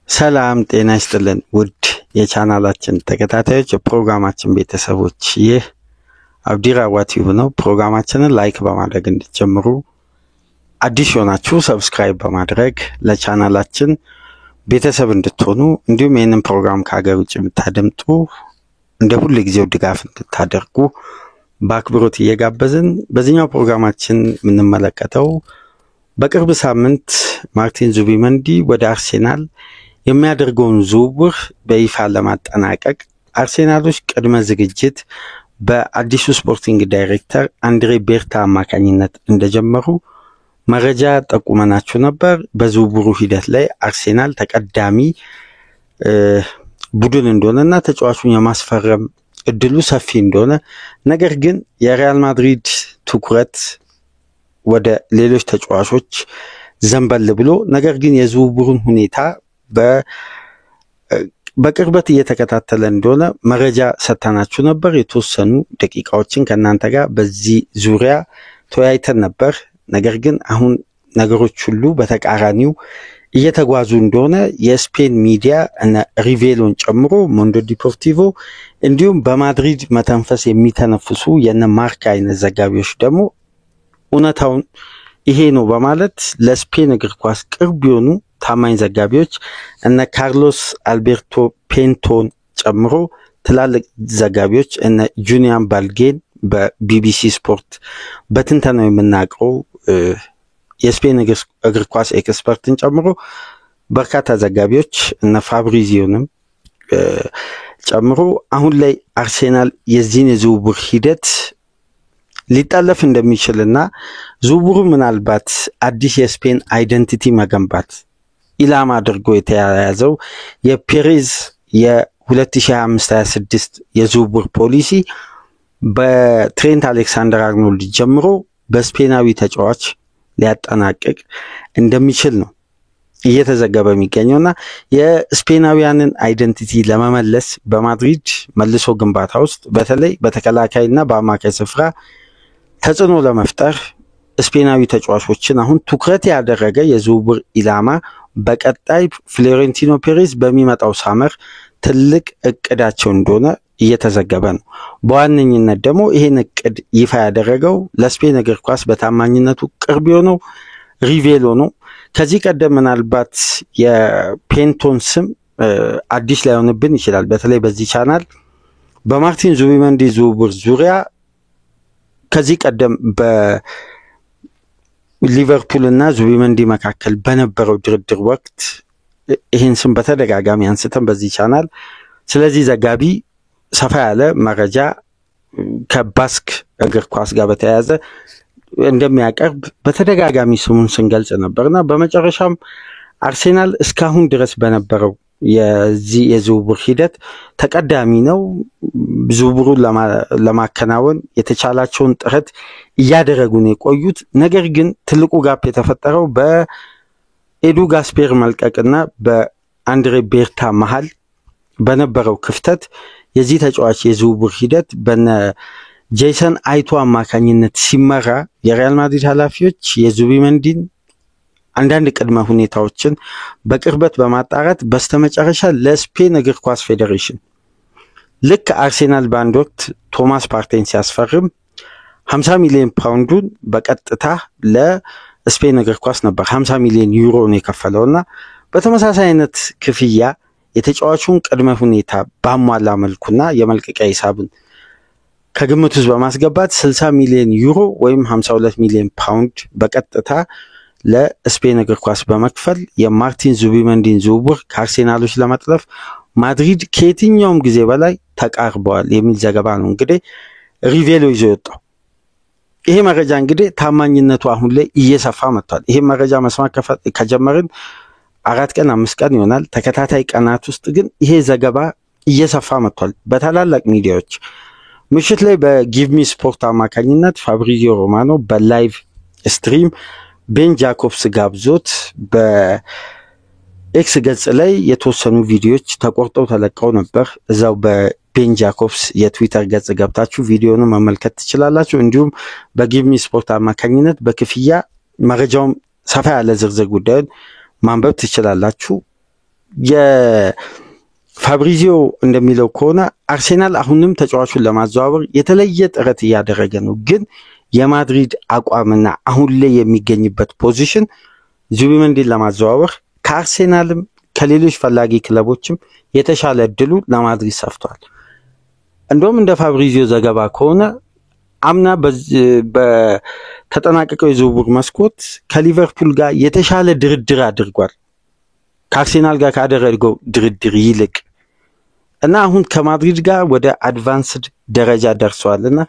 ሰላም ጤና ይስጥልን ውድ የቻናላችን ተከታታዮች የፕሮግራማችን ቤተሰቦች ይህ አብዲራዋ ቲዩብ ነው። ፕሮግራማችንን ላይክ በማድረግ እንድትጀምሩ አዲስ ሆናችሁ ሰብስክራይብ በማድረግ ለቻናላችን ቤተሰብ እንድትሆኑ እንዲሁም ይህንን ፕሮግራም ከሀገር ውጭ የምታደምጡ እንደ ሁሉ ጊዜው ድጋፍ እንድታደርጉ በአክብሮት እየጋበዝን በዚህኛው ፕሮግራማችን የምንመለከተው በቅርብ ሳምንት ማርቲን ዙቢመንዲ ወደ አርሴናል የሚያደርገውን ዝውውር በይፋ ለማጠናቀቅ አርሴናሎች ቅድመ ዝግጅት በአዲሱ ስፖርቲንግ ዳይሬክተር አንድሬ ቤርታ አማካኝነት እንደጀመሩ መረጃ ጠቁመናችሁ ነበር። በዝውውሩ ሂደት ላይ አርሴናል ተቀዳሚ ቡድን እንደሆነና ተጫዋቹን የማስፈረም እድሉ ሰፊ እንደሆነ፣ ነገር ግን የሪያል ማድሪድ ትኩረት ወደ ሌሎች ተጫዋቾች ዘንበል ብሎ ነገር ግን የዝውውሩን ሁኔታ በቅርበት እየተከታተለ እንደሆነ መረጃ ሰጥተናችሁ ነበር። የተወሰኑ ደቂቃዎችን ከናንተ ጋር በዚህ ዙሪያ ተወያይተን ነበር። ነገር ግን አሁን ነገሮች ሁሉ በተቃራኒው እየተጓዙ እንደሆነ የስፔን ሚዲያ እና ሪቬሎን ጨምሮ ሞንዶ ዲፖርቲቮ እንዲሁም በማድሪድ መተንፈስ የሚተነፍሱ የነ ማርካ አይነት ዘጋቢዎች ደግሞ እውነታውን ይሄ ነው በማለት ለስፔን እግር ኳስ ቅርብ የሆኑ ታማኝ ዘጋቢዎች እነ ካርሎስ አልቤርቶ ፔንቶን ጨምሮ ትላልቅ ዘጋቢዎች እነ ጁኒያን ባልጌን በቢቢሲ ስፖርት በትንተናው የምናውቀው የስፔን እግር ኳስ ኤክስፐርትን ጨምሮ በርካታ ዘጋቢዎች እነ ፋብሪዚዮንም ጨምሮ አሁን ላይ አርሴናል የዚህን የዝውውር ሂደት ሊጣለፍ እንደሚችልና ዝውውሩ ምናልባት አዲስ የስፔን አይደንቲቲ መገንባት ኢላማ አድርጎ የተያያዘው የፔሬዝ የ2025-26 የዝውውር ፖሊሲ በትሬንት አሌክሳንደር አርኖልድ ጀምሮ በስፔናዊ ተጫዋች ሊያጠናቅቅ እንደሚችል ነው እየተዘገበ የሚገኘውና የስፔናዊያንን አይደንቲቲ ለመመለስ በማድሪድ መልሶ ግንባታ ውስጥ በተለይ በተከላካይና በአማካይ ስፍራ ተጽዕኖ ለመፍጠር ስፔናዊ ተጫዋቾችን አሁን ትኩረት ያደረገ የዝውውር ኢላማ በቀጣይ ፍሎሬንቲኖ ፔሬዝ በሚመጣው ሳመር ትልቅ እቅዳቸው እንደሆነ እየተዘገበ ነው። በዋነኝነት ደግሞ ይሄን እቅድ ይፋ ያደረገው ለስፔን እግር ኳስ በታማኝነቱ ቅርብ የሆነው ሪቬሎ ነው። ከዚህ ቀደም ምናልባት የፔንቶን ስም አዲስ ላይሆንብን ይችላል። በተለይ በዚህ ቻናል በማርቲን ዙቢመንዲ ዝውውር ዙሪያ ከዚህ ቀደም በሊቨርፑል እና ዙቢመንዲ መካከል በነበረው ድርድር ወቅት ይህን ስም በተደጋጋሚ አንስተን በዚህ ቻናል ስለዚህ ዘጋቢ ሰፋ ያለ መረጃ ከባስክ እግር ኳስ ጋር በተያያዘ እንደሚያቀርብ በተደጋጋሚ ስሙን ስንገልጽ ነበርና በመጨረሻም አርሴናል እስካሁን ድረስ በነበረው የዚህ የዝውውር ሂደት ተቀዳሚ ነው። ዝውውሩን ለማከናወን የተቻላቸውን ጥረት እያደረጉ ነው የቆዩት። ነገር ግን ትልቁ ጋፕ የተፈጠረው በኤዱ ጋስፔር መልቀቅና በአንድሬ ቤርታ መሃል በነበረው ክፍተት የዚህ ተጫዋች የዝውውር ሂደት በነ ጄሰን አይቶ አማካኝነት ሲመራ የሪያል ማድሪድ ኃላፊዎች የዙቢመንዲን አንዳንድ ቅድመ ሁኔታዎችን በቅርበት በማጣራት በስተመጨረሻ ለስፔን እግር ኳስ ፌዴሬሽን ልክ አርሴናል በአንድ ወቅት ቶማስ ፓርቴን ሲያስፈርም 50 ሚሊዮን ፓውንዱን በቀጥታ ለስፔን እግር ኳስ ነበር 50 ሚሊዮን ዩሮ ነው የከፈለውና በተመሳሳይ አይነት ክፍያ የተጫዋቹን ቅድመ ሁኔታ ባሟላ መልኩና የመልቀቂያ ሂሳብን ከግምት ውስጥ በማስገባት 60 ሚሊዮን ዩሮ ወይም 52 ሚሊዮን ፓውንድ በቀጥታ ለስፔን እግር ኳስ በመክፈል የማርቲን ዙቢመንዲን ዝውውር ከአርሴናሎች ለመጥለፍ ማድሪድ ከየትኛውም ጊዜ በላይ ተቃርበዋል የሚል ዘገባ ነው እንግዲህ ሪቬሎ ይዞ የወጣው። ይሄ መረጃ እንግዲህ ታማኝነቱ አሁን ላይ እየሰፋ መጥቷል። ይሄ መረጃ መስማት ከጀመርን 4 ቀን 5 ቀን ይሆናል። ተከታታይ ቀናት ውስጥ ግን ይሄ ዘገባ እየሰፋ መጥቷል። በታላላቅ ሚዲያዎች ምሽት ላይ በጊቭ ሚ ስፖርት አማካኝነት ፋብሪዚዮ ሮማኖ በላይቭ ስትሪም ቤን ጃኮብስ ጋብዞት በኤክስ ገጽ ላይ የተወሰኑ ቪዲዮዎች ተቆርጠው ተለቀው ነበር። እዛው በቤን ጃኮብስ የትዊተር ገጽ ገብታችሁ ቪዲዮውን መመልከት ትችላላችሁ። እንዲሁም በጊቭ ሚ ስፖርት አማካኝነት በክፍያ መረጃውን ሰፋ ያለ ዝርዝር ጉዳዩን ማንበብ ትችላላችሁ። የፋብሪዚዮ እንደሚለው ከሆነ አርሴናል አሁንም ተጫዋቹን ለማዘዋወር የተለየ ጥረት እያደረገ ነው። ግን የማድሪድ አቋምና አሁን ላይ የሚገኝበት ፖዚሽን ዙቢመንዲን ለማዘዋወር ከአርሴናልም ከሌሎች ፈላጊ ክለቦችም የተሻለ እድሉ ለማድሪድ ሰፍቷል። እንደውም እንደ ፋብሪዚዮ ዘገባ ከሆነ አምና በተጠናቀቀው የዝውውር መስኮት ከሊቨርፑል ጋር የተሻለ ድርድር አድርጓል ከአርሴናል ጋር ካደረገው ድርድር ይልቅ እና አሁን ከማድሪድ ጋር ወደ አድቫንስድ ደረጃ ደርሷልና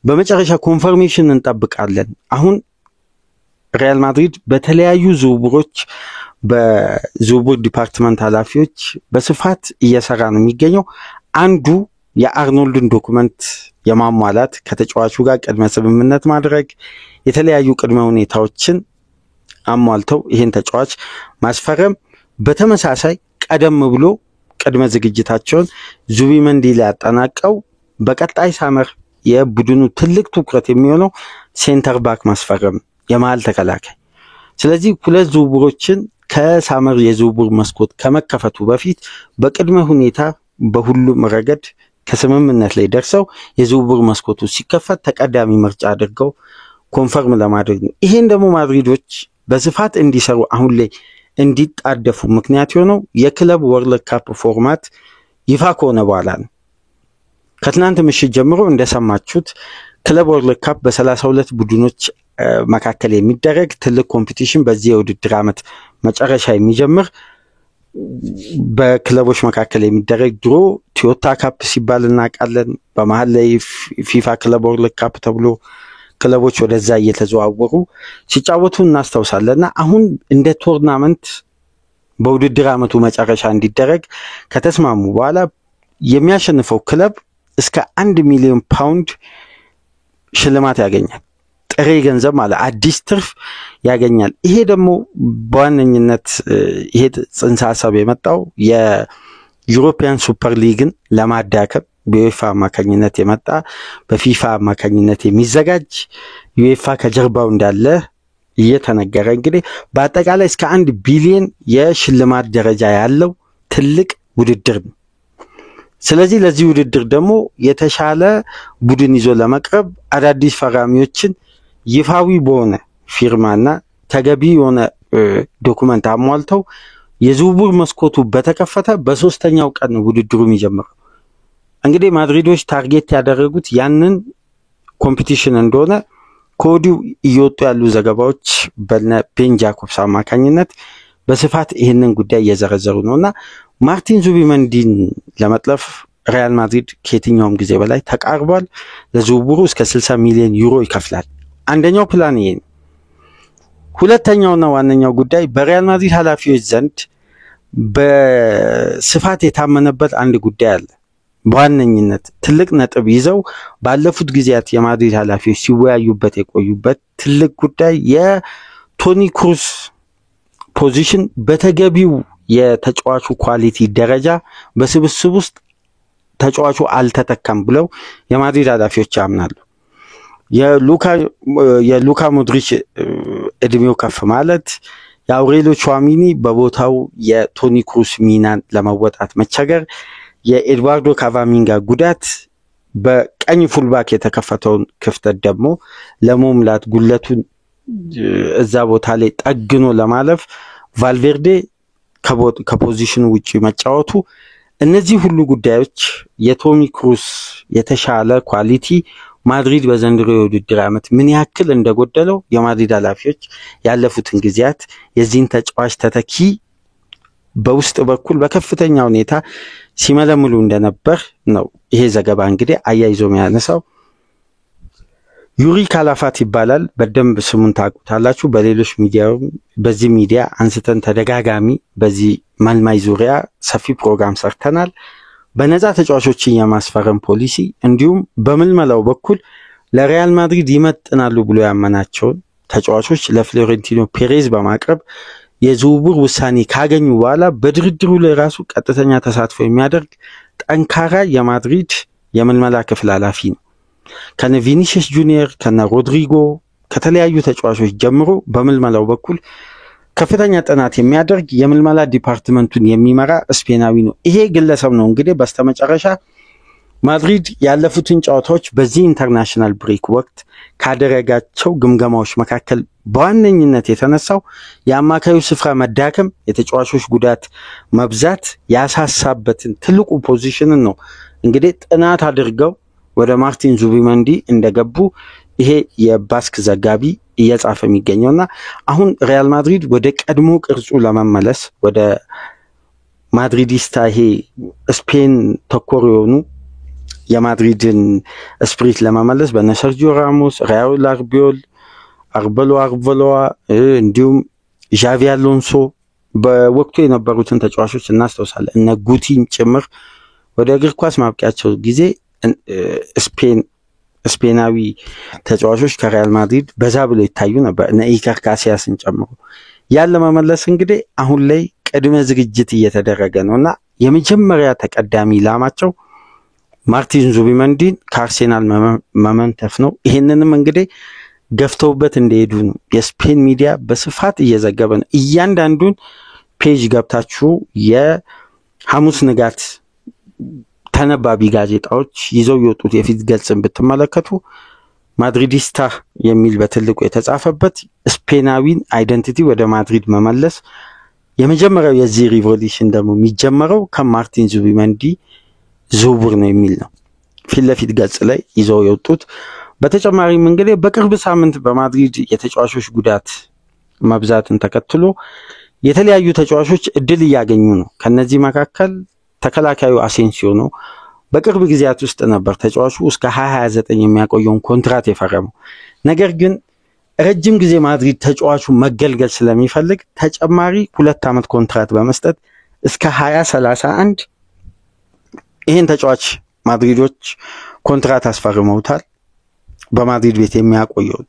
በመጨረሻ ኮንፈርሜሽን እንጠብቃለን። አሁን ሪያል ማድሪድ በተለያዩ ዝውውሮች በዝውውር ዲፓርትመንት ኃላፊዎች በስፋት እየሰራ ነው የሚገኘው። አንዱ የአርኖልድን ዶክመንት የማሟላት ከተጫዋቹ ጋር ቅድመ ስምምነት ማድረግ የተለያዩ ቅድመ ሁኔታዎችን አሟልተው ይሄን ተጫዋች ማስፈረም፣ በተመሳሳይ ቀደም ብሎ ቅድመ ዝግጅታቸውን ዙቢመንዲ ላይ ያጠናቀው በቀጣይ ሳመር የቡድኑ ትልቅ ትኩረት የሚሆነው ሴንተር ባክ ማስፈረም የመሃል ተከላካይ። ስለዚህ ሁለት ዝውውሮችን ከሳመር የዝውውር መስኮት ከመከፈቱ በፊት በቅድመ ሁኔታ በሁሉም ረገድ ከስምምነት ላይ ደርሰው የዝውውር መስኮቱ ሲከፈት ተቀዳሚ ምርጫ አድርገው ኮንፈርም ለማድረግ ነው። ይሄን ደግሞ ማድሪዶች በስፋት እንዲሰሩ አሁን ላይ እንዲጣደፉ ምክንያት የሆነው የክለብ ወርልድ ካፕ ፎርማት ይፋ ከሆነ በኋላ ነው። ከትናንት ምሽት ጀምሮ እንደሰማችሁት ክለብ ወርልድ ካፕ በ32 ቡድኖች መካከል የሚደረግ ትልቅ ኮምፒቲሽን በዚህ የውድድር ዓመት መጨረሻ የሚጀምር በክለቦች መካከል የሚደረግ ድሮ ቶዮታ ካፕ ሲባል እናውቃለን። በመሃል ላይ ፊፋ ክለብ ወርልድ ካፕ ተብሎ ክለቦች ወደዛ እየተዘዋወሩ ሲጫወቱ እናስታውሳለንና አሁን እንደ ቶርናመንት በውድድር ዓመቱ መጨረሻ እንዲደረግ ከተስማሙ በኋላ የሚያሸንፈው ክለብ እስከ 1 ሚሊዮን ፓውንድ ሽልማት ያገኛል። ጥሬ ገንዘብ ማለት አዲስ ትርፍ ያገኛል። ይሄ ደግሞ በዋነኝነት ይሄ ጽንሰ ሐሳብ የመጣው የዩሮፒያን ሱፐር ሊግን ለማዳከም በዩኤፋ አማካኝነት የመጣ በፊፋ አማካኝነት የሚዘጋጅ ዩኤፋ ከጀርባው እንዳለ እየተነገረ እንግዲህ በአጠቃላይ እስከ 1 ቢሊዮን የሽልማት ደረጃ ያለው ትልቅ ውድድር ነው። ስለዚህ ለዚህ ውድድር ደግሞ የተሻለ ቡድን ይዞ ለመቅረብ አዳዲስ ፈራሚዎችን ይፋዊ በሆነ ፊርማና ተገቢ የሆነ ዶክመንት አሟልተው የዝውውር መስኮቱ በተከፈተ በሶስተኛው ቀን ውድድሩ የሚጀምረው። እንግዲህ ማድሪዶች ታርጌት ያደረጉት ያንን ኮምፒቲሽን እንደሆነ ከወዲሁ እየወጡ ያሉ ዘገባዎች በነ ቤን ጃኮብስ አማካኝነት በስፋት ይህንን ጉዳይ እየዘረዘሩ ነውና ማርቲን ዙቢመንዲን ለመጥለፍ ሪያል ማድሪድ ከየትኛውም ጊዜ በላይ ተቃርቧል። ለዝውውሩ እስከ 60 ሚሊዮን ዩሮ ይከፍላል። አንደኛው ፕላን ይሄ ነው። ሁለተኛውና ዋነኛው ጉዳይ በሪያል ማድሪድ ኃላፊዎች ዘንድ በስፋት የታመነበት አንድ ጉዳይ አለ። በዋነኝነት ትልቅ ነጥብ ይዘው ባለፉት ጊዜያት የማድሪድ ኃላፊዎች ሲወያዩበት የቆዩበት ትልቅ ጉዳይ የቶኒ ክሩስ ፖዚሽን በተገቢው የተጫዋቹ ኳሊቲ ደረጃ በስብስብ ውስጥ ተጫዋቹ አልተተካም ብለው የማድሪድ ኃላፊዎች ያምናሉ። የሉካ ሞድሪች እድሜው ከፍ ማለት የአውሬሊዮ ቹዋሚኒ በቦታው የቶኒ ክሩስ ሚናን ለመወጣት መቸገር፣ የኤድዋርዶ ካቫሚንጋ ጉዳት፣ በቀኝ ፉልባክ የተከፈተውን ክፍተት ደግሞ ለመሙላት ጉለቱን እዛ ቦታ ላይ ጠግኖ ለማለፍ ቫልቬርዴ ከፖዚሽኑ ውጪ መጫወቱ፣ እነዚህ ሁሉ ጉዳዮች የቶኒ ክሩስ የተሻለ ኳሊቲ ማድሪድ በዘንድሮ የውድድር ዓመት ምን ያክል እንደጎደለው የማድሪድ ኃላፊዎች ያለፉትን ጊዜያት የዚህን ተጫዋች ተተኪ በውስጥ በኩል በከፍተኛ ሁኔታ ሲመለምሉ እንደነበር ነው ይሄ ዘገባ እንግዲህ አያይዞ የሚያነሳው። ዩሪ ካላፋት ይባላል። በደንብ ስሙን ታውቁታላችሁ። በሌሎች ሚዲያውም በዚህ ሚዲያ አንስተን ተደጋጋሚ በዚህ መልማይ ዙሪያ ሰፊ ፕሮግራም ሰርተናል። በነፃ ተጫዋቾችን የማስፈረም ፖሊሲ እንዲሁም በምልመላው በኩል ለሪያል ማድሪድ ይመጥናሉ ብሎ ያመናቸውን ተጫዋቾች ለፍሎሬንቲኖ ፔሬዝ በማቅረብ የዝውውር ውሳኔ ካገኙ በኋላ በድርድሩ ላይ ራሱ ቀጥተኛ ተሳትፎ የሚያደርግ ጠንካራ የማድሪድ የምልመላ ክፍል ኃላፊ ነው። ከነ ቪኒሲየስ ጁኒየር ከነ ሮድሪጎ ከተለያዩ ተጫዋቾች ጀምሮ በምልመላው በኩል ከፍተኛ ጥናት የሚያደርግ የምልመላ ዲፓርትመንቱን የሚመራ ስፔናዊ ነው። ይሄ ግለሰብ ነው እንግዲህ በስተመጨረሻ ማድሪድ ያለፉትን ጨዋታዎች በዚህ ኢንተርናሽናል ብሬክ ወቅት ካደረጋቸው ግምገማዎች መካከል በዋነኝነት የተነሳው የአማካዩ ስፍራ መዳከም፣ የተጫዋቾች ጉዳት መብዛት ያሳሳበትን ትልቁ ፖዚሽንን ነው እንግዲህ ጥናት አድርገው ወደ ማርቲን ዙቢመንዲ እንደገቡ ይሄ የባስክ ዘጋቢ እየጻፈ የሚገኘውና አሁን ሪያል ማድሪድ ወደ ቀድሞ ቅርጹ ለመመለስ ወደ ማድሪዲስታ ይሄ ስፔን ተኮር የሆኑ የማድሪድን ስፕሪት ለመመለስ በነ ሰርጂዮ ራሞስ፣ ራውል አርቤሎዋ እንዲሁም ዣቪ አሎንሶ በወቅቱ የነበሩትን ተጫዋቾች እናስተውሳለን። እነ ጉቲን ጭምር ወደ እግር ኳስ ማብቂያቸው ጊዜ ስፔናዊ ተጫዋቾች ከሪያል ማድሪድ በዛ ብሎ ይታዩ ነበር እነ ኢከር ካሲያስን ጨምሮ። ያን ለመመለስ እንግዲህ አሁን ላይ ቅድመ ዝግጅት እየተደረገ ነውና የመጀመሪያ ተቀዳሚ ኢላማቸው ማርቲን ዙቢመንዲን ከአርሴናል መመንተፍ ነው። ይሄንንም እንግዲህ ገፍተውበት እንደሄዱ ነው የስፔን ሚዲያ በስፋት እየዘገበ ነው። እያንዳንዱን ፔጅ ገብታችሁ የሐሙስ ንጋት ተነባቢ ጋዜጣዎች ይዘው የወጡት የፊት ገጽን ብትመለከቱ ማድሪዲስታ የሚል በትልቁ የተጻፈበት ስፔናዊን አይደንቲቲ ወደ ማድሪድ መመለስ የመጀመሪያው የዚህ ሪቮሉሽን ደግሞ የሚጀመረው ከማርቲን ዙቢመንዲ ዝውውር ነው የሚል ነው ፊት ለፊት ገጽ ላይ ይዘው የወጡት። በተጨማሪም እንግዲህ በቅርብ ሳምንት በማድሪድ የተጫዋቾች ጉዳት መብዛትን ተከትሎ የተለያዩ ተጫዋቾች እድል እያገኙ ነው። ከነዚህ መካከል ተከላካዩ አሴንሲዮ ነው። በቅርብ ጊዜያት ውስጥ ነበር ተጫዋቹ እስከ 2029 የሚያቆየውን ኮንትራት የፈረመው። ነገር ግን ረጅም ጊዜ ማድሪድ ተጫዋቹ መገልገል ስለሚፈልግ ተጨማሪ 2 ዓመት ኮንትራት በመስጠት እስከ 2031 ይሄን ተጫዋች ማድሪዶች ኮንትራት አስፈርመውታል በማድሪድ ቤት የሚያቆየው።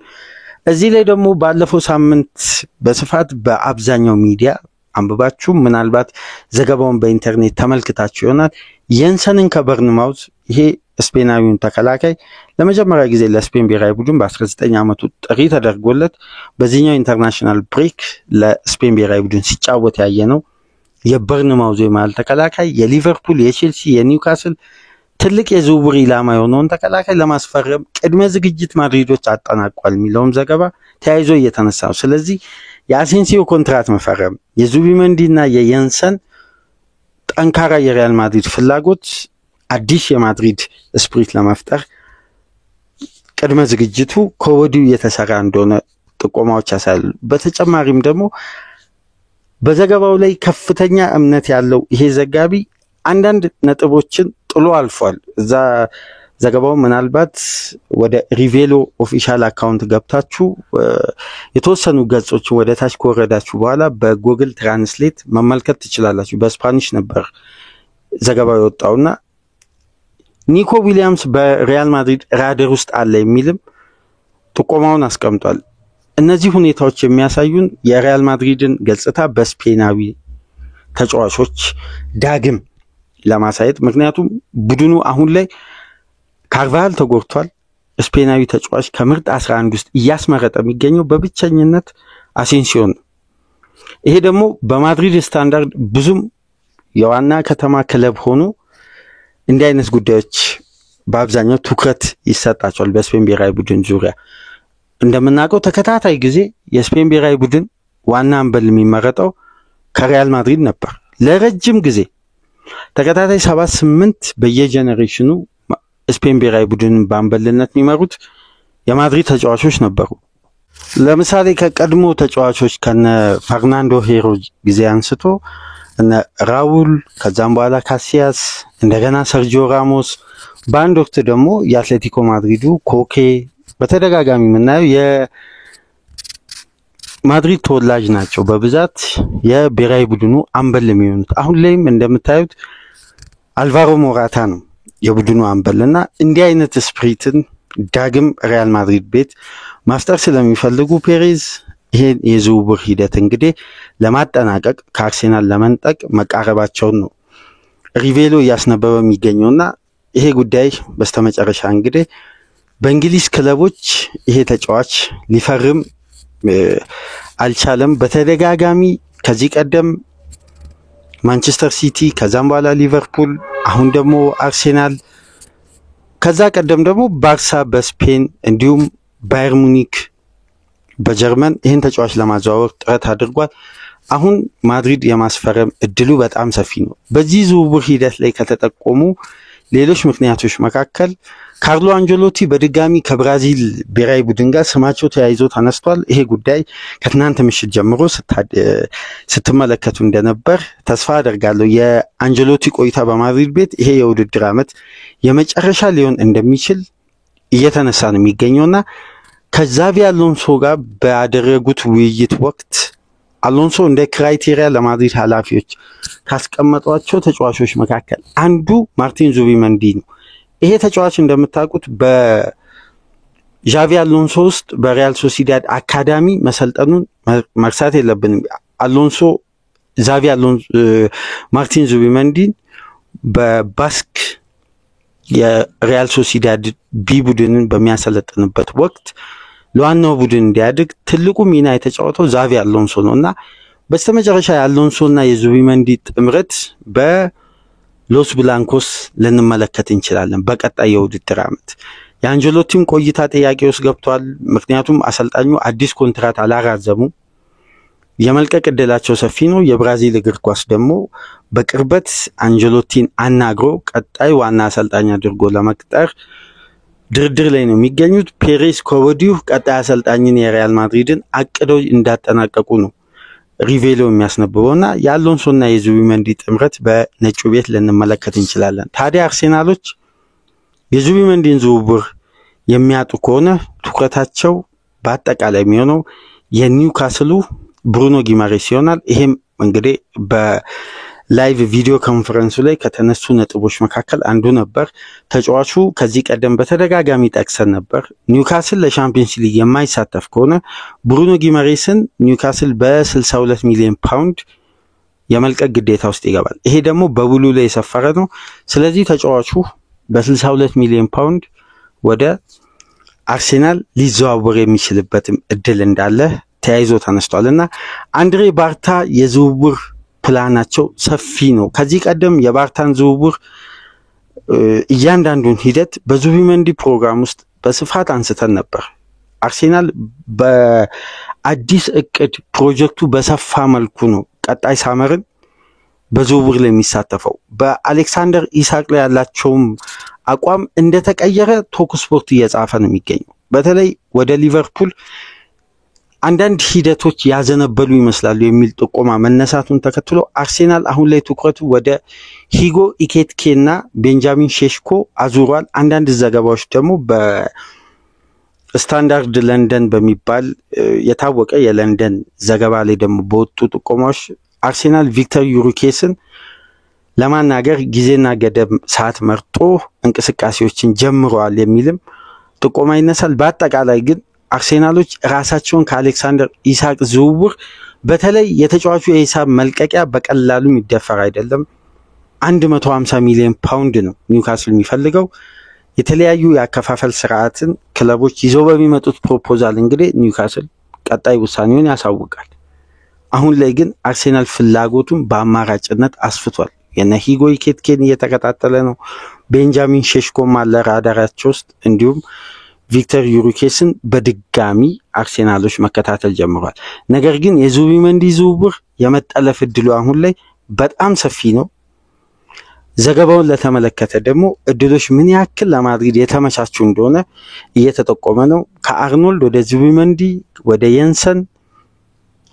እዚህ ላይ ደግሞ ባለፈው ሳምንት በስፋት በአብዛኛው ሚዲያ አንብባችሁ ምናልባት ዘገባውን በኢንተርኔት ተመልክታችሁ ይሆናል የንሰንን ከበርንማውዝ ይሄ ስፔናዊውን ተከላካይ ለመጀመሪያ ጊዜ ለስፔን ብሔራዊ ቡድን በ19 ዓመቱ ጥሪ ተደርጎለት በዚህኛው ኢንተርናሽናል ብሬክ ለስፔን ብሔራዊ ቡድን ሲጫወት ያየ ነው። የበርንማውዝ የማል ተከላካይ የሊቨርፑል፣ የቼልሲ፣ የኒውካስል ትልቅ የዝውውር ኢላማ የሆነውን ተከላካይ ለማስፈረም ቅድመ ዝግጅት ማድሪዶች አጠናቋል የሚለውም ዘገባ ተያይዞ እየተነሳ ነው። ስለዚህ የአሴንሲዮ ኮንትራት መፈረም የዙቢመንዲና የየንሰን ጠንካራ የሪያል ማድሪድ ፍላጎት አዲስ የማድሪድ ስፕሪት ለመፍጠር ቅድመ ዝግጅቱ ከወዲሁ የተሰራ እንደሆነ ጥቆማዎች ያሳያሉ። በተጨማሪም ደግሞ በዘገባው ላይ ከፍተኛ እምነት ያለው ይሄ ዘጋቢ አንዳንድ ነጥቦችን ጥሎ አልፏል። እዛ ዘገባው ምናልባት ወደ ሪቬሎ ኦፊሻል አካውንት ገብታችሁ የተወሰኑ ገጾችን ወደ ታች ከወረዳችሁ በኋላ በጉግል ትራንስሌት መመልከት ትችላላችሁ። በስፓኒሽ ነበር ዘገባው የወጣውና ኒኮ ዊሊያምስ በሪያል ማድሪድ ራደር ውስጥ አለ የሚልም ጥቆማውን አስቀምጧል። እነዚህ ሁኔታዎች የሚያሳዩን የሪያል ማድሪድን ገጽታ በስፔናዊ ተጫዋቾች ዳግም ለማሳየት፣ ምክንያቱም ቡድኑ አሁን ላይ ካርቫሃል ተጎድቷል። ስፔናዊ ተጫዋች ከምርጥ 11 ውስጥ እያስመረጠ የሚገኘው በብቸኝነት አሴንሲዮ ነው። ይሄ ደግሞ በማድሪድ ስታንዳርድ ብዙም የዋና ከተማ ክለብ ሆኖ እንዲህ አይነት ጉዳዮች በአብዛኛው ትኩረት ይሰጣቸዋል። በስፔን ብሔራዊ ቡድን ዙሪያ እንደምናውቀው ተከታታይ ጊዜ የስፔን ብሔራዊ ቡድን ዋና አምበል የሚመረጠው ከሪያል ማድሪድ ነበር። ለረጅም ጊዜ ተከታታይ 78 በየጄኔሬሽኑ ስፔን ብሔራዊ ቡድን በአምበልነት የሚመሩት የማድሪድ ተጫዋቾች ነበሩ። ለምሳሌ ከቀድሞ ተጫዋቾች ከነ ፈርናንዶ ሄሮ ጊዜ አንስቶ እነ ራውል፣ ከዛም በኋላ ካሲያስ፣ እንደገና ሰርጂዮ ራሞስ፣ በአንድ ወቅት ደግሞ የአትሌቲኮ ማድሪዱ ኮኬ በተደጋጋሚ የምናየው የማድሪድ ተወላጅ ናቸው በብዛት የብሔራዊ ቡድኑ አምበል የሚሆኑት። አሁን ላይም እንደምታዩት አልቫሮ ሞራታ ነው የቡድኑ አምበልና እንዲህ አይነት ስፕሪትን ዳግም ሪያል ማድሪድ ቤት ማፍጠር ስለሚፈልጉ ፔሬዝ ይሄን የዝውውር ሂደት እንግዲህ ለማጠናቀቅ ከአርሴናል ለመንጠቅ መቃረባቸውን ነው ሪቬሎ እያስነበበ የሚገኘውና ይሄ ጉዳይ በስተመጨረሻ እንግዲህ በእንግሊዝ ክለቦች ይሄ ተጫዋች ሊፈርም አልቻለም። በተደጋጋሚ ከዚህ ቀደም ማንቸስተር ሲቲ፣ ከዛም በኋላ ሊቨርፑል፣ አሁን ደግሞ አርሴናል፣ ከዛ ቀደም ደግሞ ባርሳ በስፔን እንዲሁም ባየር ሙኒክ በጀርመን ይህን ተጫዋች ለማዘዋወር ጥረት አድርጓል። አሁን ማድሪድ የማስፈረም እድሉ በጣም ሰፊ ነው። በዚህ ዝውውር ሂደት ላይ ከተጠቆሙ ሌሎች ምክንያቶች መካከል ካርሎ አንጀሎቲ በድጋሚ ከብራዚል ብሔራዊ ቡድን ጋር ስማቸው ተያይዞ ተነስቷል። ይሄ ጉዳይ ከትናንት ምሽት ጀምሮ ስትመለከቱ እንደነበር ተስፋ አደርጋለሁ። የአንጀሎቲ ቆይታ በማድሪድ ቤት ይሄ የውድድር ዓመት የመጨረሻ ሊሆን እንደሚችል እየተነሳ ነው የሚገኘውና ከዛቪ አሎንሶ ጋር ባደረጉት ውይይት ወቅት አሎንሶ እንደ ክራይቴሪያ ለማድሪድ ኃላፊዎች ካስቀመጧቸው ተጫዋቾች መካከል አንዱ ማርቲን ዙቢመንዲ ነው። ይሄ ተጫዋች እንደምታውቁት በዣቪ አሎንሶ ውስጥ በሪያል ሶሲዳድ አካዳሚ መሰልጠኑን መርሳት የለብንም። ማርቲን ዙቢመንዲን በባስክ የሪያል ሶሲዳድ ቢ ቡድንን በሚያሰለጥንበት ወቅት ለዋናው ቡድን እንዲያድግ ትልቁ ሚና የተጫወተው ዣቪ አሎንሶ ነውና በስተመጨረሻ የአሎንሶና የዙቢመንዲ ጥምረት በሎስ ብላንኮስ ልንመለከት እንችላለን በቀጣይ የውድድር ዓመት። የአንጀሎቲም ቆይታ ጥያቄ ውስጥ ገብቷል። ምክንያቱም አሰልጣኙ አዲስ ኮንትራት አላራዘሙ፣ የመልቀቅ እድላቸው ሰፊ ነው። የብራዚል እግር ኳስ ደግሞ በቅርበት አንጀሎቲን አናግሮ ቀጣይ ዋና አሰልጣኝ አድርጎ ለመቅጠር ድርድር ላይ ነው የሚገኙት። ፔሬስ ከወዲሁ ቀጣይ አሰልጣኝን የሪያል ማድሪድን አቅደው እንዳጠናቀቁ ነው ሪቬሎ የሚያስነብበውና የአሎንሶና የዙቢመንዲ ጥምረት በነጩ ቤት ልንመለከት እንችላለን። ታዲያ አርሴናሎች የዙቢመንዲን ዝውውር የሚያጡ ከሆነ ትኩረታቸው በአጠቃላይ የሚሆነው የኒውካስሉ ብሩኖ ጊማሬስ ይሆናል። ይሄም እንግዲህ በላይቭ ቪዲዮ ኮንፈረንሱ ላይ ከተነሱ ነጥቦች መካከል አንዱ ነበር። ተጫዋቹ ከዚህ ቀደም በተደጋጋሚ ጠቅሰን ነበር። ኒውካስል ለሻምፒዮንስ ሊግ የማይሳተፍ ከሆነ ብሩኖ ጊማሬስን ኒውካስል በ62 ሚሊዮን ፓውንድ የመልቀቅ ግዴታ ውስጥ ይገባል። ይሄ ደግሞ በውሉ ላይ የሰፈረ ነው። ስለዚህ ተጫዋቹ በ62 ሚሊዮን ፓውንድ ወደ አርሴናል ሊዘዋወር የሚችልበትም እድል እንዳለ ተያይዞ ተነስቷልና አንድሬ ባርታ የዝውውር ፕላናቸው ሰፊ ነው። ከዚህ ቀደም የባርታን ዝውውር እያንዳንዱን ሂደት በዙቢመንዲ ፕሮግራም ውስጥ በስፋት አንስተን ነበር። አርሴናል በአዲስ እቅድ ፕሮጀክቱ በሰፋ መልኩ ነው ቀጣይ ሳመርን በዝውውር ላይ የሚሳተፈው። በአሌክሳንደር ኢሳቅ ላይ ያላቸውም አቋም እንደተቀየረ ቶክ ስፖርት እየጻፈ ነው የሚገኘው። በተለይ ወደ ሊቨርፑል አንዳንድ ሂደቶች ያዘነበሉ ይመስላሉ የሚል ጥቆማ መነሳቱን ተከትሎ አርሴናል አሁን ላይ ትኩረቱ ወደ ሂጎ ኢኬቲኬና ቤንጃሚን ሼሽኮ አዙሯል። አንዳንድ ዘገባዎች ደግሞ በስታንዳርድ ለንደን በሚባል የታወቀ የለንደን ዘገባ ላይ ደግሞ በወጡ ጥቆማዎች አርሴናል ቪክተር ዩሩኬስን ለማናገር ጊዜና ገደብ ሰዓት መርጦ እንቅስቃሴዎችን ጀምረዋል የሚልም ጥቆማ ይነሳል። በአጠቃላይ ግን አርሴናሎች ራሳቸውን ከአሌክሳንደር ኢሳቅ ዝውውር በተለይ የተጫዋቹ የሂሳብ መልቀቂያ በቀላሉ የሚደፈር አይደለም። 150 ሚሊዮን ፓውንድ ነው ኒውካስል የሚፈልገው። የተለያዩ የአከፋፈል ስርዓትን ክለቦች ይዘው በሚመጡት ፕሮፖዛል እንግዲህ ኒውካስል ቀጣይ ውሳኔውን ያሳውቃል። አሁን ላይ ግን አርሴናል ፍላጎቱን በአማራጭነት አስፍቷል። የነ ሂጎ ኢኬቲኬን እየተከታተለ ነው። ቤንጃሚን ሼሽኮም አለ ራዳራቸው ውስጥ። እንዲሁም ቪክተር ዩሩኬስን በድጋሚ አርሴናሎች መከታተል ጀምሯል። ነገር ግን የዙቢመንዲ ዝውውር የመጠለፍ እድሉ አሁን ላይ በጣም ሰፊ ነው። ዘገባውን ለተመለከተ ደግሞ እድሎች ምን ያክል ለማድሪድ የተመቻቹ እንደሆነ እየተጠቆመ ነው። ከአርኖልድ ወደ ዙቢመንዲ ወደ የንሰን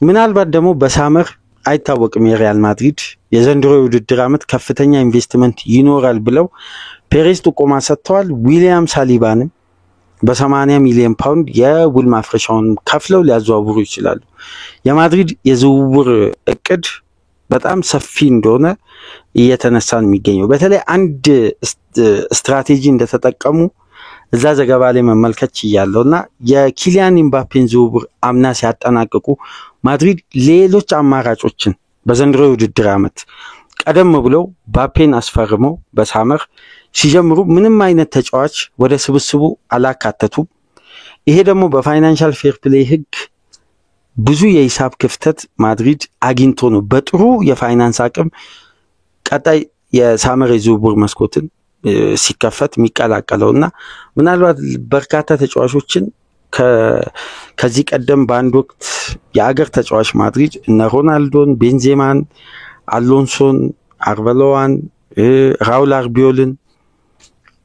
ምናልባት ደግሞ በሳመር አይታወቅም። የሪያል ማድሪድ የዘንድሮ የውድድር ዓመት ከፍተኛ ኢንቨስትመንት ይኖራል ብለው ፔሬስ ጥቆማ ሰጥተዋል። ዊሊያም ሳሊባንም በ80 ሚሊዮን ፓውንድ የውል ማፍረሻውን ከፍለው ሊያዘዋውሩ ይችላሉ። የማድሪድ የዝውውር እቅድ በጣም ሰፊ እንደሆነ እየተነሳ ነው የሚገኘው። በተለይ አንድ ስትራቴጂ እንደተጠቀሙ እዛ ዘገባ ላይ መመልከት ይያለውና የኪሊያን ኤምባፔን ዝውውር አምና ሲያጠናቅቁ ማድሪድ ሌሎች አማራጮችን በዘንድሮ የውድድር ዓመት ቀደም ብለው ባፔን አስፈርመው በሳመር ሲጀምሩ ምንም አይነት ተጫዋች ወደ ስብስቡ አላካተቱም። ይሄ ደግሞ በፋይናንሻል ፌር ፕሌይ ህግ ብዙ የሂሳብ ክፍተት ማድሪድ አግኝቶ ነው በጥሩ የፋይናንስ አቅም ቀጣይ የሳመር የዝውውር መስኮትን ሲከፈት የሚቀላቀለውና ምናልባት በርካታ ተጫዋቾችን ከዚህ ቀደም በአንድ ወቅት የአገር ተጫዋች ማድሪድ እነ ሮናልዶን፣ ቤንዜማን፣ አሎንሶን፣ አርበሎዋን፣ ራውል አርቢዮልን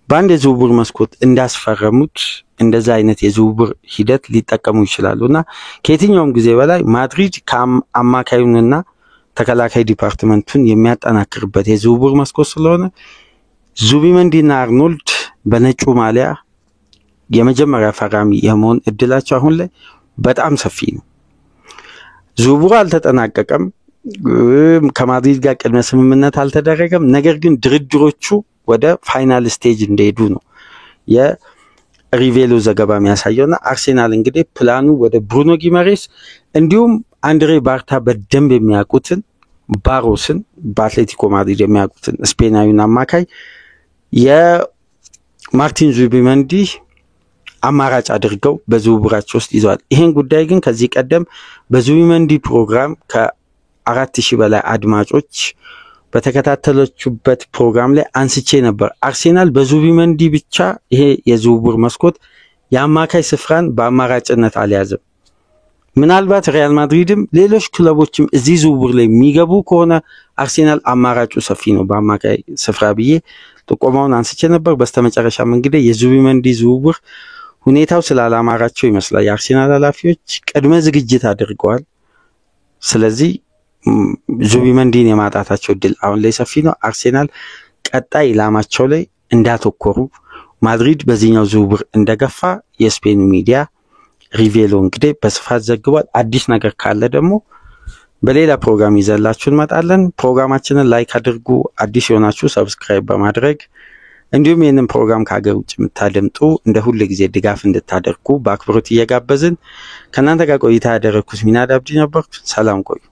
በአንድ የዝውውር መስኮት እንዳስፈረሙት እንደዛ አይነት የዝውውር ሂደት ሊጠቀሙ ይችላሉና ከየትኛውም ጊዜ በላይ ማድሪድ ከአማካዩንና ተከላካይ ዲፓርትመንቱን የሚያጠናክርበት የዝውውር መስኮት ስለሆነ ዙቢመንዲና አርኖልድ በነጩ ማሊያ የመጀመሪያ ፈራሚ የመሆን እድላቸው አሁን ላይ በጣም ሰፊ ነው። ዝውውሩ አልተጠናቀቀም። ከማድሪድ ጋር ቅድመ ስምምነት አልተደረገም። ነገር ግን ድርድሮቹ ወደ ፋይናል ስቴጅ እንደሄዱ ነው የሪቬሎ ዘገባ የሚያሳየውና አርሴናል እንግዲህ ፕላኑ ወደ ብሩኖ ጊማሬስ እንዲሁም አንድሬ ባርታ በደንብ የሚያውቁትን ባሮስን በአትሌቲኮ ማድሪድ የሚያውቁትን ስፔናዊውን አማካይ የማርቲን ዙቢመንዲ አማራጭ አድርገው በዝውውራቸው ውስጥ ይዘዋል። ይሄን ጉዳይ ግን ከዚህ ቀደም በዙቢመንዲ ፕሮግራም ከ4000 በላይ አድማጮች በተከታተለችበት ፕሮግራም ላይ አንስቼ ነበር። አርሴናል በዙቢመንዲ ብቻ ይሄ የዝውውር መስኮት የአማካይ ስፍራን በአማራጭነት አልያዘም። ምናልባት ሪያል ማድሪድም ሌሎች ክለቦችም እዚህ ዝውውር ላይ የሚገቡ ከሆነ አርሴናል አማራጩ ሰፊ ነው በአማካይ ስፍራ ብዬ ጥቆማውን አንስቼ ነበር። በስተመጨረሻም እንግዲህ የዙቢመንዲ ዝውውር ሁኔታው ስላላማራቸው ይመስላል የአርሴናል ኃላፊዎች ቅድመ ዝግጅት አድርገዋል። ስለዚህ ዙቢመንዲን የማጣታቸው ድል አሁን ላይ ሰፊ ነው። አርሴናል ቀጣይ ኢላማቸው ላይ እንዳተኮሩ ማድሪድ በዚህኛው ዝውውር እንደገፋ የስፔን ሚዲያ ሪቬሎ እንግዲህ በስፋት ዘግቧል። አዲስ ነገር ካለ ደግሞ በሌላ ፕሮግራም ይዘላችሁ እንመጣለን። ፕሮግራማችንን ላይክ አድርጉ። አዲስ የሆናችሁ ሰብስክራይብ በማድረግ እንዲሁም ይህንን ፕሮግራም ከሀገር ውጭ የምታደምጡ እንደ ሁሉ ጊዜ ድጋፍ እንድታደርጉ በአክብሮት እየጋበዝን ከእናንተ ጋር ቆይታ ያደረኩት ሚናድ አብዲ ነበርኩ። ሰላም ቆዩ።